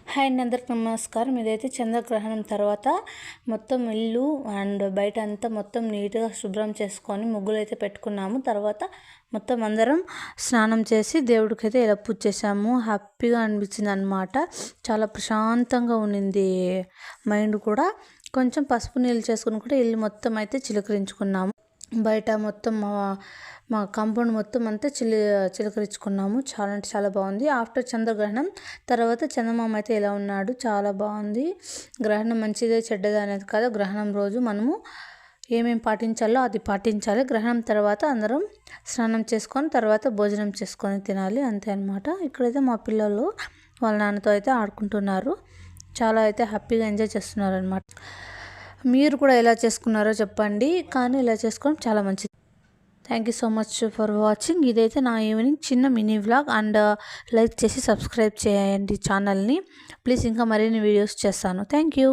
Hi అండి, అందరికి నమస్కారం. ఇదైతే చంద్రగ్రహణం తర్వాత మొత్తం ఇల్లు అండ్ బయట అంతా మొత్తం నీట్గా శుభ్రం చేసుకొని ముగ్గులు అయితే పెట్టుకున్నాము. తర్వాత మొత్తం అందరం స్నానం చేసి దేవుడికి అయితే ఇలా పూజ చేసాము. హ్యాపీగా అనిపించింది అనమాట. చాలా ప్రశాంతంగా ఉన్నింది మైండ్ కూడా. కొంచెం పసుపు నీళ్ళు చేసుకుని కూడా ఇల్లు మొత్తం అయితే చిలకరించుకున్నాము. బయట మొత్తం మా కాంపౌండ్ మొత్తం అంతా చిలకరించుకున్నాము. చాలా అంటే చాలా బాగుంది. ఆఫ్టర్ చంద్రగ్రహణం తర్వాత చందమామ అయితే ఎలా ఉన్నాడు, చాలా బాగుంది. గ్రహణం మంచిదే చెడ్డదే అనేది కాదు. గ్రహణం రోజు మనము ఏమేమి పాటించాలో అది పాటించాలి. గ్రహణం తర్వాత అందరం స్నానం చేసుకొని తర్వాత భోజనం చేసుకొని తినాలి, అంతే అనమాట. ఇక్కడైతే మా పిల్లలు వాళ్ళ నాన్నతో అయితే ఆడుకుంటున్నారు. చాలా అయితే హ్యాపీగా ఎంజాయ్ చేస్తున్నారు అనమాట. మీరు కూడా ఎలా చేసుకున్నారో చెప్పండి, కానీ ఇలా చేసుకోవడం చాలా మంచిది. Thank you so much for watching. ఇదైతే నా ఈవినింగ్ చిన్న మినీ వ్లాగ్. అండ్ లైక్ చేసి సబ్స్క్రైబ్ చేయండి ఛానల్ని ప్లీజ్. ఇంకా మరిన్ని వీడియోస్ చేస్తాను. Thank you.